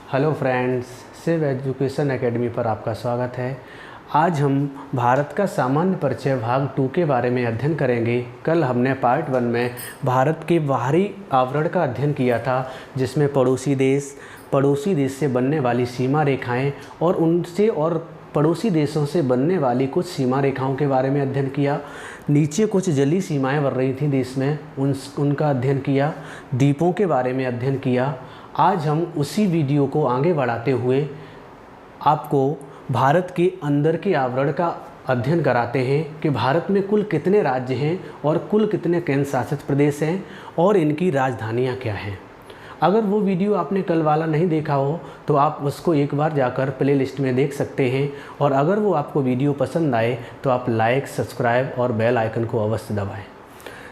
Hello friends, Shiv Education Academy पर आपका स्वागत है। आज हम भारत का सामान्य परिचय भाग 2 के बारे में अध्ययन करेंगे। कल हमने पार्ट 1 में भारत के बाहरी आवरण का अध्ययन किया था, जिसमें पड़ोसी देश से बनने वाली सीमा रेखाएं और उनसे और पड़ोसी देशों से बनने वाली कुछ सीमा रेखाओं के बारे में अध्ययन किया। नीचे कुछ जलीय सीमाएं बन रही थीं देश में, उनका अध्ययन किया। द्वीपों के बारे में अध्ययन किया। आज हम उसी वीडियो को आगे बढ़ाते हुए आपको भारत के अंदर के आवरण का अध्ययन कराते हैं कि भारत में कुल कितने राज्य हैं और कुल कितने केंद्र शासित प्रदेश हैं और इनकी राजधानियां क्या हैं। अगर वो वीडियो आपने कल वाला नहीं देखा हो तो आप उसको एक बार जाकर प्ले लिस्ट में देख सकते हैं, और अगर वो आपको वीडियो पसंद आए तो आप लाइक, सब्सक्राइब और बेल आइकन को अवश्य दबाएं।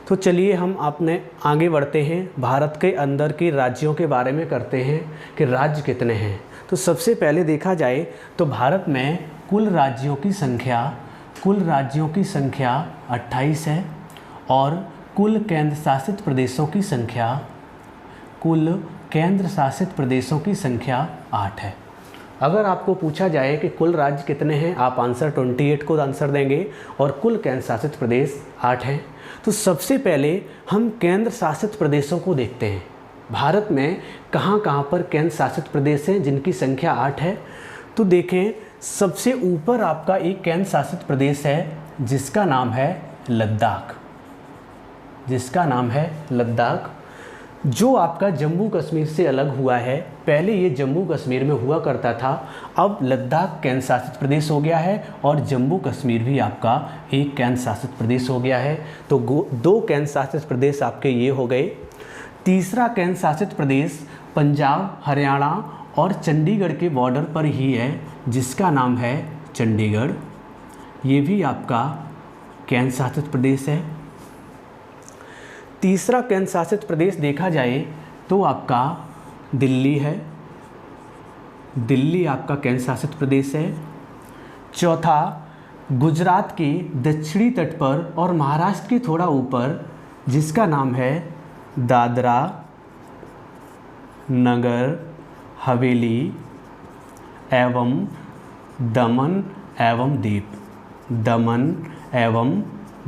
तो चलिए हम अपने आगे बढ़ते हैं। भारत के अंदर के राज्यों के बारे में करते हैं कि राज्य कितने हैं। तो सबसे पहले देखा जाए तो भारत में कुल राज्यों की संख्या 28 है और कुल केंद्र शासित प्रदेशों की संख्या 8 है। अगर आपको पूछा जाए कि कुल राज्य कितने हैं, आप आंसर 28 को आंसर देंगे और कुल केंद्र शासित प्रदेश 8 हैं। तो सबसे पहले हम केंद्र शासित प्रदेशों को देखते हैं। भारत में कहाँ पर केंद्र शासित प्रदेश हैं जिनकी संख्या 8 है। तो देखें, सबसे ऊपर आपका एक केंद्र शासित प्रदेश है जिसका नाम है लद्दाख, जो आपका जम्मू कश्मीर से अलग हुआ है। पहले ये जम्मू कश्मीर में हुआ करता था, अब लद्दाख केंद्र शासित प्रदेश हो गया है और जम्मू कश्मीर भी आपका एक केंद्र शासित प्रदेश हो गया है। तो 2 केंद्र शासित प्रदेश आपके ये हो गए। तीसरा केंद्र शासित प्रदेश पंजाब, हरियाणा और चंडीगढ़ के बॉर्डर पर ही है, जिसका नाम है चंडीगढ़। ये भी आपका केंद्र शासित प्रदेश है। तीसरा केंद्र शासित प्रदेश देखा जाए तो आपका दिल्ली है। दिल्ली आपका केंद्र शासित प्रदेश है। चौथा, गुजरात के दक्षिणी तट पर और महाराष्ट्र के थोड़ा ऊपर, जिसका नाम है दादरा नगर हवेली एवं दमन एवं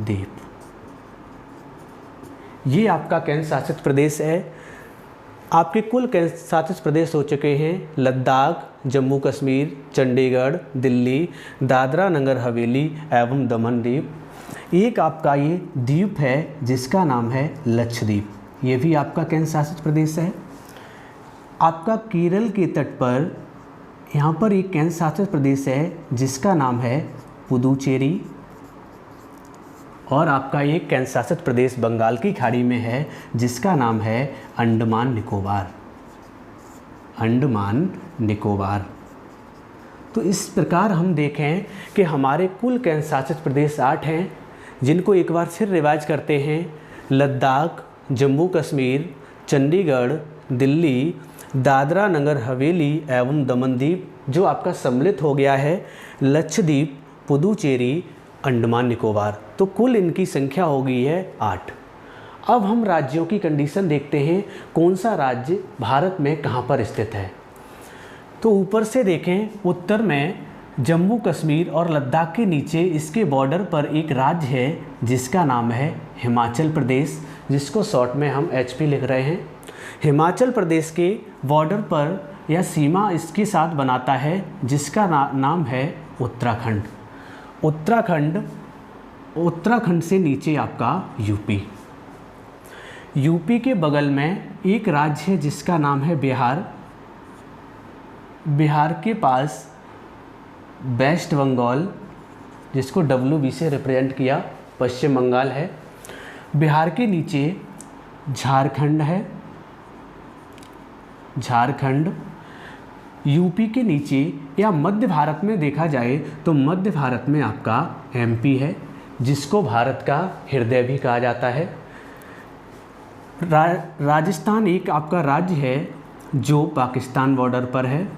दीव। ये आपका केंद्र शासित प्रदेश है। आपके कुल केंद्र शासित प्रदेश हो चुके हैं लद्दाख, जम्मू कश्मीर, चंडीगढ़, दिल्ली, दादरा नगर हवेली एवं दमन दीव। एक आपका ये द्वीप है जिसका नाम है लक्षद्वीप, ये भी आपका केंद्र शासित प्रदेश है। आपका केरल के तट पर यहाँ पर एक केंद्र शासित प्रदेश है जिसका नाम है पुदुचेरी, और आपका एक केंद्र शासित प्रदेश बंगाल की खाड़ी में है जिसका नाम है अंडमान निकोबार। तो इस प्रकार हम देखें कि हमारे कुल केंद्र शासित प्रदेश 8 हैं, जिनको एक बार फिर रिवाइज करते हैं। लद्दाख, जम्मू कश्मीर, चंडीगढ़, दिल्ली, दादरा नगर हवेली एवं दमन दीव, जो आपका सम्मिलित हो गया है लक्षद्वीप, पुदुचेरी, अंडमान निकोबार। तो कुल इनकी संख्या हो गई है 8। अब हम राज्यों की कंडीशन देखते हैं, कौन सा राज्य भारत में कहाँ पर स्थित है। तो ऊपर से देखें, उत्तर में जम्मू कश्मीर और लद्दाख के नीचे इसके बॉर्डर पर एक राज्य है जिसका नाम है हिमाचल प्रदेश, जिसको शॉर्ट में हम HP लिख रहे हैं। हिमाचल प्रदेश के बॉर्डर पर यह सीमा इसके साथ बनाता है जिसका नाम है उत्तराखंड। उत्तराखंड से नीचे आपका यूपी के बगल में एक राज्य है जिसका नाम है बिहार के पास वेस्ट बंगाल, जिसको WB से रिप्रेजेंट किया, पश्चिम बंगाल है। बिहार के नीचे झारखंड है, यूपी के नीचे या मध्य भारत में देखा जाए तो मध्य भारत में आपका MP है, जिसको भारत का हृदय भी कहा जाता है। राजस्थान एक आपका राज्य है जो पाकिस्तान बॉर्डर पर है।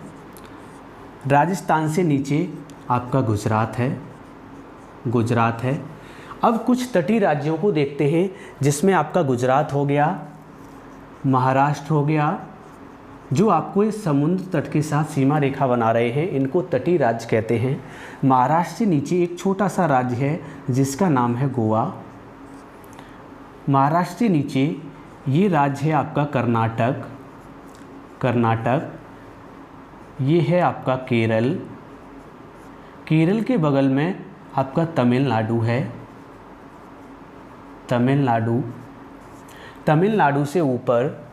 राजस्थान से नीचे आपका गुजरात है। अब कुछ तटीय राज्यों को देखते हैं, जिसमें आपका गुजरात हो गया, महाराष्ट्र हो गया, जो आपको इस समुद्र तट के साथ सीमा रेखा बना रहे हैं इनको तटीय राज्य कहते हैं। महाराष्ट्र से नीचे एक छोटा सा राज्य है जिसका नाम है गोवा। महाराष्ट्र से नीचे ये राज्य है आपका कर्नाटक, ये है आपका केरल, केरल के बगल में आपका तमिलनाडु है, तमिलनाडु से ऊपर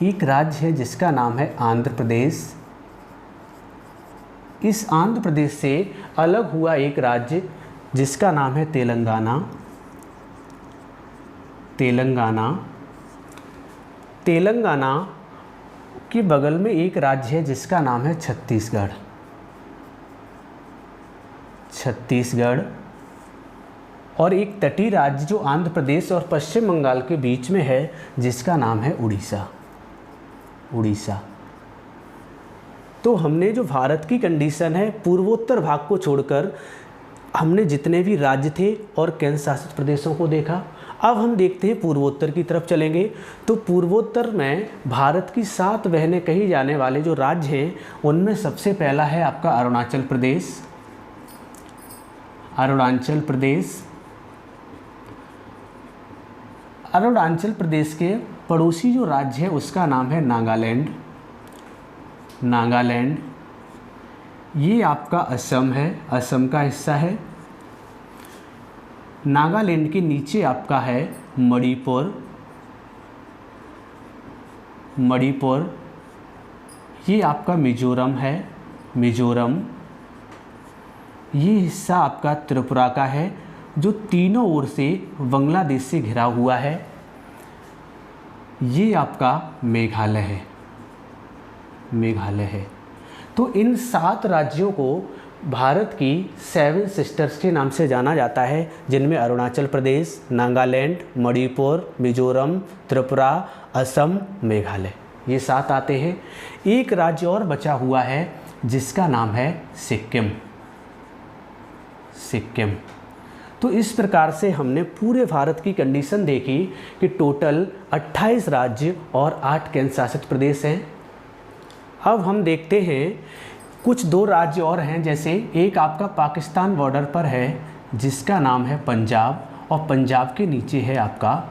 एक राज्य है जिसका नाम है आंध्र प्रदेश। इस आंध्र प्रदेश से अलग हुआ एक राज्य जिसका नाम है तेलंगाना के बगल में एक राज्य है जिसका नाम है छत्तीसगढ़ और एक तटीय राज्य जो आंध्र प्रदेश और पश्चिम बंगाल के बीच में है जिसका नाम है उड़ीसा। तो हमने जो भारत की कंडीशन है पूर्वोत्तर भाग को छोड़कर हमने जितने भी राज्य थे और केंद्र शासित प्रदेशों को देखा। अब हम देखते हैं पूर्वोत्तर की तरफ चलेंगे। तो पूर्वोत्तर में भारत की 7 बहनें कही जाने वाले जो राज्य हैं उनमें सबसे पहला है आपका अरुणाचल प्रदेश के पड़ोसी जो राज्य है उसका नाम है नागालैंड। ये आपका असम है, असम का हिस्सा है। नागालैंड के नीचे आपका है मणिपुर, ये आपका मिजोरम है, ये हिस्सा आपका त्रिपुरा का है जो तीनों ओर से बांग्लादेश से घिरा हुआ है। ये आपका मेघालय है। तो इन 7 राज्यों को भारत की 7 सिस्टर्स के नाम से जाना जाता है, जिनमें अरुणाचल प्रदेश, नागालैंड, मणिपुर, मिजोरम, त्रिपुरा, असम, मेघालय, ये 7 आते हैं। एक राज्य और बचा हुआ है जिसका नाम है सिक्किम। तो इस प्रकार से हमने पूरे भारत की कंडीशन देखी कि टोटल 28 राज्य और 8 केंद्र शासित प्रदेश हैं। अब हम देखते हैं कुछ 2 राज्य और हैं, जैसे एक आपका पाकिस्तान बॉर्डर पर है जिसका नाम है पंजाब और पंजाब के नीचे है आपका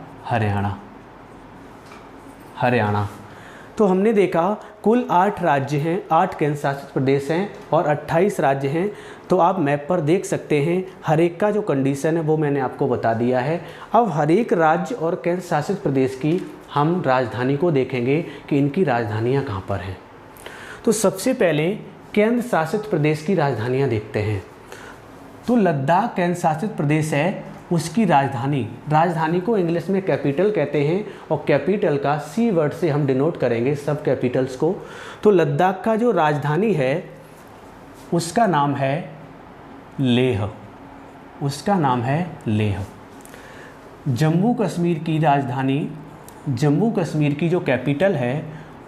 हरियाणा। तो हमने देखा कुल 8 राज्य हैं, 8 केंद्र शासित प्रदेश हैं और 28 राज्य हैं। तो आप मैप पर देख सकते हैं हर एक का जो कंडीशन है वो मैंने आपको बता दिया है। अब हर एक राज्य और केंद्र शासित प्रदेश की हम राजधानी को देखेंगे कि इनकी राजधानियाँ कहाँ पर हैं। तो सबसे पहले केंद्र शासित प्रदेश की राजधानियाँ देखते हैं। तो लद्दाख केंद्र शासित प्रदेश है, उसकी राजधानी को इंग्लिश में कैपिटल कहते हैं और कैपिटल का सी वर्ड से हम डिनोट करेंगे सब कैपिटल्स को। तो लद्दाख का जो राजधानी है उसका नाम है लेह। जम्मू कश्मीर की जो कैपिटल है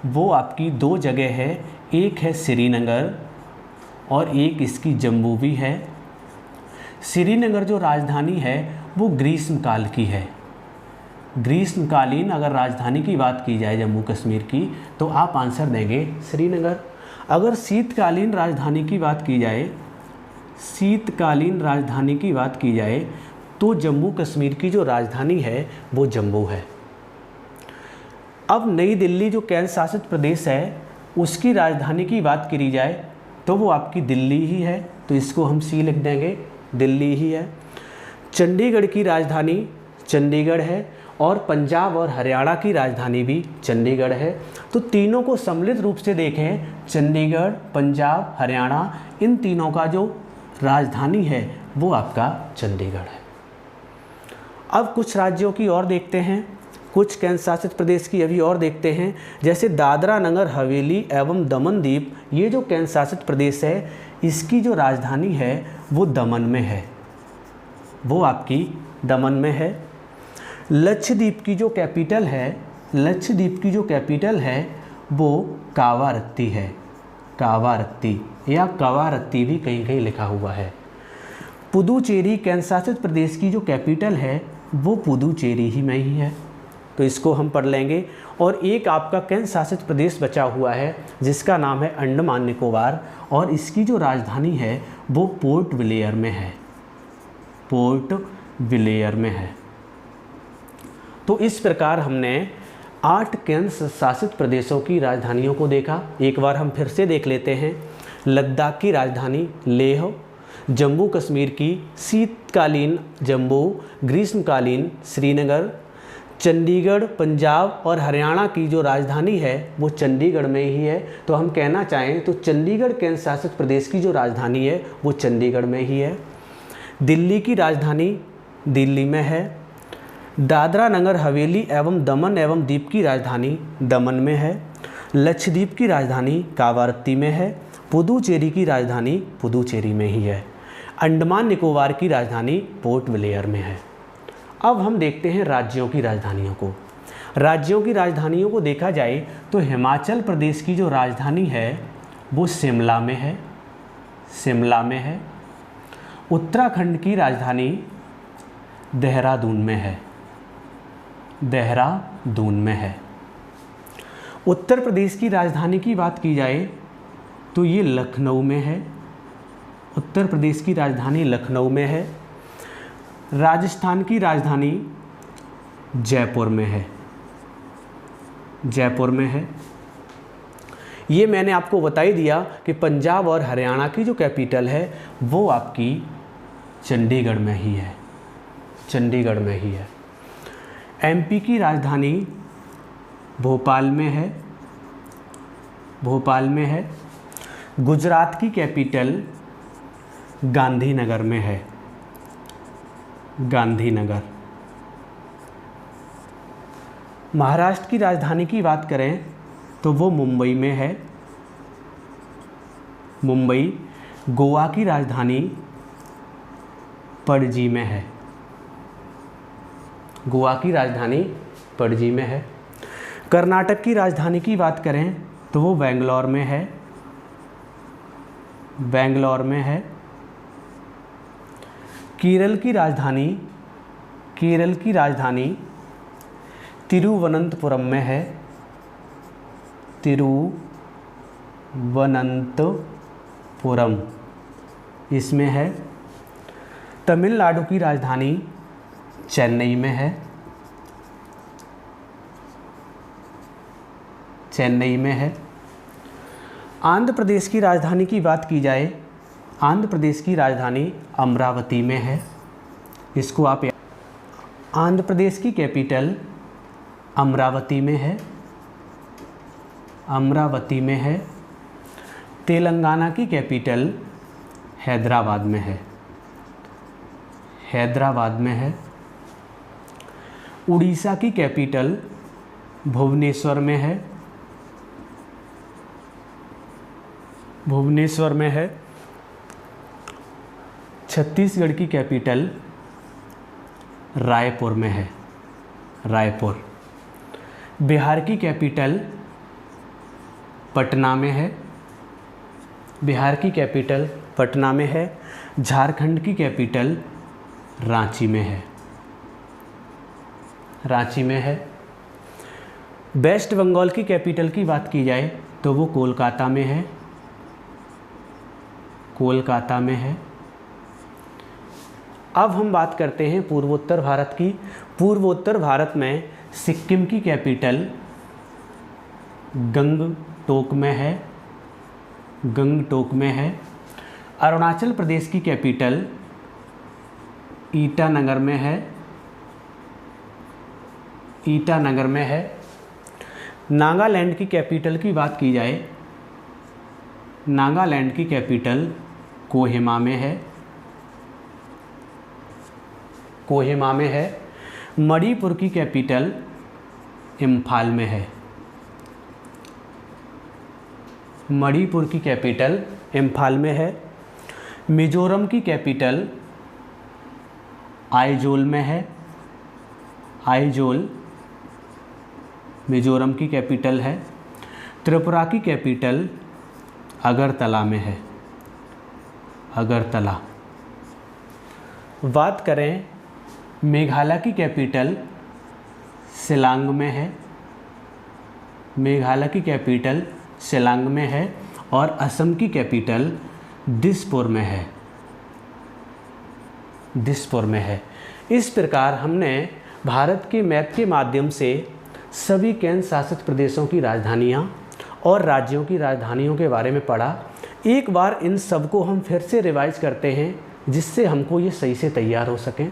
वो आपकी 2 जगह है, एक है श्रीनगर और एक इसकी जम्मू भी है। श्रीनगर जो राजधानी है वो ग्रीष्मकाल की है। ग्रीष्मकालीन अगर राजधानी की बात की जाए जम्मू कश्मीर की तो आप आंसर देंगे श्रीनगर। अगर शीतकालीन राजधानी की बात की जाए तो जम्मू कश्मीर की जो राजधानी है वो जम्मू है। अब नई दिल्ली जो केंद्र शासित प्रदेश है उसकी राजधानी की बात करी जाए तो वो आपकी दिल्ली ही है, तो इसको हम सी लिख देंगे, दिल्ली ही है। चंडीगढ़ की राजधानी चंडीगढ़ है और पंजाब और हरियाणा की राजधानी भी चंडीगढ़ है। तो तीनों को सम्मिलित रूप से देखें, चंडीगढ़, पंजाब, हरियाणा, इन तीनों का जो राजधानी है वो आपका चंडीगढ़ है। अब कुछ राज्यों की और देखते हैं, कुछ केंद्र शासित प्रदेश की अभी और देखते हैं। जैसे दादरा नगर हवेली एवं दमन दीप, ये जो केंद्र शासित प्रदेश है इसकी जो राजधानी है वो दमन में है, वो आपकी दमन में है। लक्षद्वीप की जो कैपिटल है वो कावारत्ती है, कावारत्ती या कवारत्ती भी कहीं कहीं लिखा हुआ है। पुदुचेरी केंद्र शासित प्रदेश की जो कैपिटल है वो पुदुचेरी ही में ही है। तो इसको हम पढ़ लेंगे। और एक आपका केंद्र शासित प्रदेश बचा हुआ है जिसका नाम है अंडमान निकोबार, और इसकी जो राजधानी है वो पोर्ट ब्लेयर में है, पोर्ट ब्लेयर में है। तो इस प्रकार हमने 8 केंद्र शासित प्रदेशों की राजधानियों को देखा। एक बार हम फिर से देख लेते हैं। लद्दाख की राजधानी लेह, जम्मू कश्मीर की शीतकालीन जम्मू, ग्रीष्मकालीन श्रीनगर, चंडीगढ़ पंजाब और हरियाणा की जो राजधानी है वो चंडीगढ़ में ही है। तो हम कहना चाहें तो चंडीगढ़ केंद्र शासित प्रदेश की जो राजधानी है वो चंडीगढ़ में ही है। दिल्ली की राजधानी दिल्ली में है। दादरा नगर हवेली एवं दीव की राजधानी दमन में है। लक्षद्वीप की राजधानी कावारत्ती में है। पुदुचेरी की राजधानी पुदुचेरी में ही है। अंडमान निकोबार की राजधानी पोर्ट ब्लेयर में है। अब हम देखते हैं राज्यों की राजधानियों को। राज्यों की राजधानियों को देखा जाए तो हिमाचल प्रदेश की जो राजधानी है वो शिमला में है, शिमला में है। उत्तराखंड की राजधानी देहरादून में है, देहरादून में है। उत्तर प्रदेश की राजधानी की बात की जाए तो ये लखनऊ में है, उत्तर प्रदेश की राजधानी लखनऊ में है। राजस्थान की राजधानी जयपुर में है, जयपुर में है। ये मैंने आपको बता ही दिया कि पंजाब और हरियाणा की जो कैपिटल है वो आपकी चंडीगढ़ में ही है, चंडीगढ़ में ही है। एमपी की राजधानी भोपाल में है, भोपाल में है। गुजरात की कैपिटल गांधीनगर में है, गांधीनगर। महाराष्ट्र की राजधानी की बात करें तो वो मुंबई में है, मुंबई। गोवा की राजधानी पणजी में है, गोवा की राजधानी पणजी में है। कर्नाटक की राजधानी की बात करें तो वो बेंगलोर में है, बेंगलोर में है। केरल की राजधानी, केरल की राजधानी तिरुवनंतपुरम में है, तिरुवनंतपुरम इसमें है। तमिलनाडु की राजधानी चेन्नई में है, चेन्नई में है। आंध्र प्रदेश की राजधानी की बात की जाए, आंध्र प्रदेश की राजधानी अमरावती में है, इसको आप आंध्र प्रदेश की कैपिटल अमरावती में है, अमरावती में है। तेलंगाना की कैपिटल हैदराबाद में है, हैदराबाद में है। उड़ीसा की कैपिटल भुवनेश्वर में है, भुवनेश्वर में है। छत्तीसगढ़ की कैपिटल रायपुर में है, रायपुर। बिहार की कैपिटल पटना में है, बिहार की कैपिटल पटना में है। झारखंड की कैपिटल रांची में है, रांची में है। वेस्ट बंगाल की कैपिटल की बात की जाए तो वो कोलकाता में है, कोलकाता में है। अब हम बात करते हैं पूर्वोत्तर भारत की। पूर्वोत्तर भारत में सिक्किम की कैपिटल गंगटोक में है, गंगटोक में है। अरुणाचल प्रदेश की कैपिटल ईटानगर में है, ईटानगर में है। नागालैंड की कैपिटल की बात की जाए, नागालैंड की कैपिटल कोहिमा में है, कोहिमा में है। मणिपुर की कैपिटल इम्फाल में है, मणिपुर की कैपिटल इम्फाल में है। मिजोरम की कैपिटल आइजोल में है, आइजोल मिजोरम की कैपिटल है। त्रिपुरा की कैपिटल अगरतला में है, अगरतला। बात करें मेघालय की कैपिटल शिलांग में है, मेघालय की कैपिटल शिलांग में है और असम की कैपिटल दिसपुर में है, दिसपुर में है। इस प्रकार हमने भारत के मैप के माध्यम से सभी केंद्र शासित प्रदेशों की राजधानियाँ और राज्यों की राजधानियों के बारे में पढ़ा। एक बार इन सबको हम फिर से रिवाइज करते हैं जिससे हमको ये सही से तैयार हो सकें।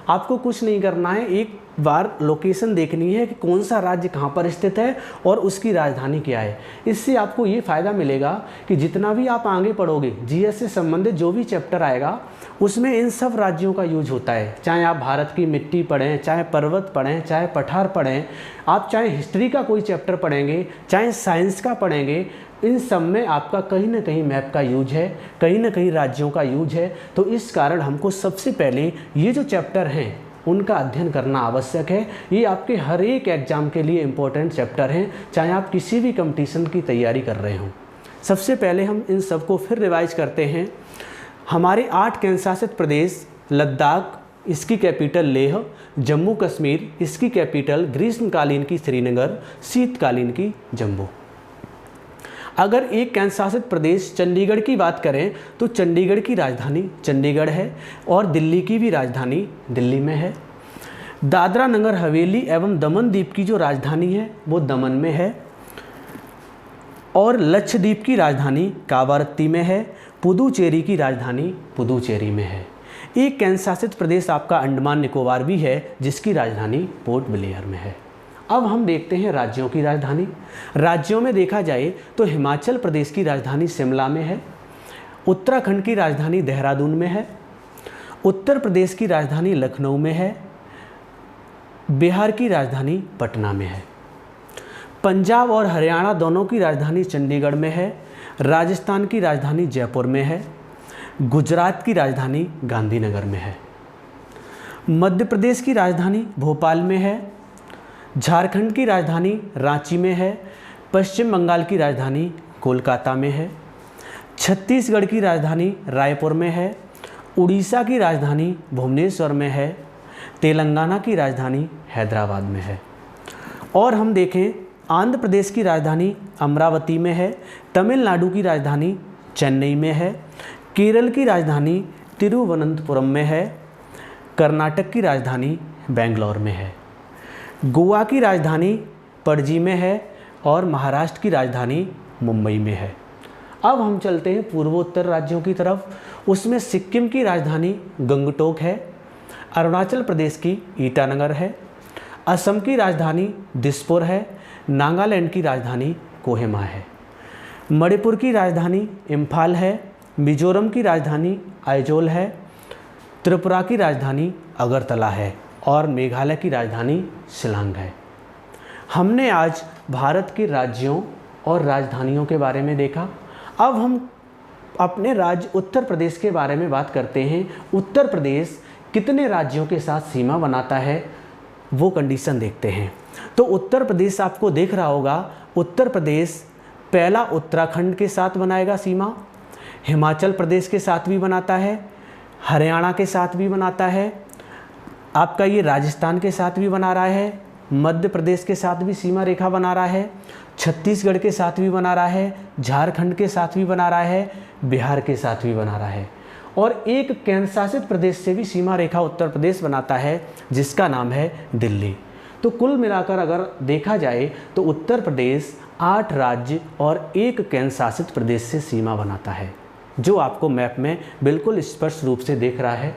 आपको कुछ नहीं करना है, एक बार लोकेशन देखनी है कि कौन सा राज्य कहाँ पर स्थित है और उसकी राजधानी क्या है। इससे आपको ये फ़ायदा मिलेगा कि जितना भी आप आगे पढ़ोगे, जीएस से संबंधित जो भी चैप्टर आएगा उसमें इन सब राज्यों का यूज होता है। चाहे आप भारत की मिट्टी पढ़ें, चाहे पर्वत पढ़ें, चाहे पठार पढ़ें, आप चाहे हिस्ट्री का कोई चैप्टर पढ़ेंगे, चाहे साइंस का पढ़ेंगे, इन सब में आपका कहीं ना कहीं मैप का यूज है, कहीं ना कहीं राज्यों का यूज है। तो इस कारण हमको सबसे पहले ये जो चैप्टर हैं उनका अध्ययन करना आवश्यक है। ये आपके हर एक एग्जाम के लिए इम्पोर्टेंट चैप्टर हैं, चाहे आप किसी भी कंपटीशन की तैयारी कर रहे हों। सबसे पहले हम इन सबको फिर रिवाइज करते हैं। हमारे 8 केंद्र शासित प्रदेश, लद्दाख इसकी कैपिटल लेह, जम्मू कश्मीर इसकी कैपिटल ग्रीष्मकालीन की श्रीनगर, शीतकालीन की जम्मू। अगर एक केंद्र शासित प्रदेश चंडीगढ़ की बात करें तो चंडीगढ़ की राजधानी चंडीगढ़ है और दिल्ली की भी राजधानी दिल्ली में है। दादरा नगर हवेली एवं दमन द्वीप की जो राजधानी है वो दमन में है और लक्षद्वीप की राजधानी कावारत्ती में है। पुदुचेरी की राजधानी पुदुचेरी में है। एक केंद्र शासित प्रदेश आपका अंडमान निकोबार भी है जिसकी राजधानी पोर्ट ब्लेयर में है। अब हम देखते हैं राज्यों की राजधानी। राज्यों में देखा जाए तो हिमाचल प्रदेश की राजधानी शिमला में है, उत्तराखंड की राजधानी देहरादून में है, उत्तर प्रदेश की राजधानी लखनऊ में है, बिहार की राजधानी पटना में है, पंजाब और हरियाणा दोनों की राजधानी चंडीगढ़ में है, राजस्थान की राजधानी जयपुर में है, गुजरात की राजधानी गांधीनगर में है, मध्य प्रदेश की राजधानी भोपाल में है, झारखंड की राजधानी रांची में है, पश्चिम बंगाल की राजधानी कोलकाता में है, छत्तीसगढ़ की राजधानी रायपुर में है, उड़ीसा की राजधानी भुवनेश्वर में है, तेलंगाना की राजधानी हैदराबाद में है। और हम देखें आंध्र प्रदेश की राजधानी अमरावती में है, तमिलनाडु की राजधानी चेन्नई में है, केरल की राजधानी तिरुवनंतपुरम में है, कर्नाटक की राजधानी बेंगलोर में है, गोवा की राजधानी पणजी में है और महाराष्ट्र की राजधानी मुंबई में है। अब हम चलते हैं पूर्वोत्तर राज्यों की तरफ। उसमें सिक्किम की राजधानी गंगटोक है, अरुणाचल प्रदेश की ईटानगर है, असम की राजधानी दिसपुर है, नागालैंड की राजधानी कोहिमा है, मणिपुर की राजधानी इम्फाल है, मिजोरम की राजधानी आइजोल है, त्रिपुरा की राजधानी अगरतला है और मेघालय की राजधानी शिलांग है। हमने आज भारत के राज्यों और राजधानियों के बारे में देखा। अब हम अपने राज्य उत्तर प्रदेश के बारे में बात करते हैं। उत्तर प्रदेश कितने राज्यों के साथ सीमा बनाता है वो कंडीशन देखते हैं। तो उत्तर प्रदेश आपको देख रहा होगा, उत्तर प्रदेश पहला उत्तराखंड के साथ बनाएगा सीमा, हिमाचल प्रदेश के साथ भी बनाता है, हरियाणा के साथ भी बनाता है, आपका ये राजस्थान के साथ भी बना रहा है, मध्य प्रदेश के साथ भी सीमा रेखा बना रहा है, छत्तीसगढ़ के साथ भी बना रहा है, झारखंड के साथ भी बना रहा है, बिहार के साथ भी बना रहा है और एक केंद्र शासित प्रदेश से भी सीमा रेखा उत्तर प्रदेश बनाता है जिसका नाम है दिल्ली। तो कुल मिलाकर अगर देखा जाए तो उत्तर प्रदेश 8 राज्य और एक केंद्र शासित प्रदेश से सीमा बनाता है, जो आपको मैप में बिल्कुल स्पष्ट रूप से देख रहा है।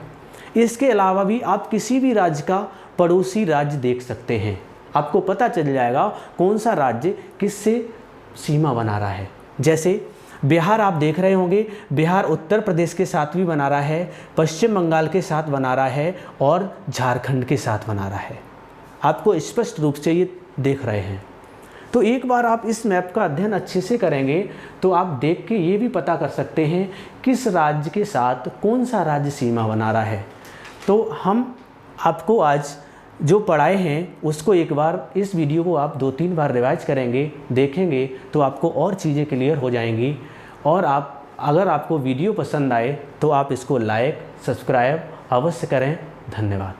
इसके अलावा भी आप किसी भी राज्य का पड़ोसी राज्य देख सकते हैं, आपको पता चल जाएगा कौन सा राज्य किससे सीमा बना रहा है। जैसे बिहार आप देख रहे होंगे, बिहार उत्तर प्रदेश के साथ भी बना रहा है, पश्चिम बंगाल के साथ बना रहा है और झारखंड के साथ बना रहा है, आपको स्पष्ट रूप से ये देख रहे हैं। तो एक बार आप इस मैप का अध्ययन अच्छे से करेंगे तो आप देख के ये भी पता कर सकते हैं किस राज्य के साथ कौन सा राज्य सीमा बना रहा है। तो हम आपको आज जो पढ़ाए हैं उसको एक बार इस वीडियो को आप 2-3 बार रिवाइज करेंगे, देखेंगे तो आपको और चीज़ें क्लियर हो जाएंगी। और अगर आपको वीडियो पसंद आए तो आप इसको लाइक सब्सक्राइब अवश्य करें। धन्यवाद।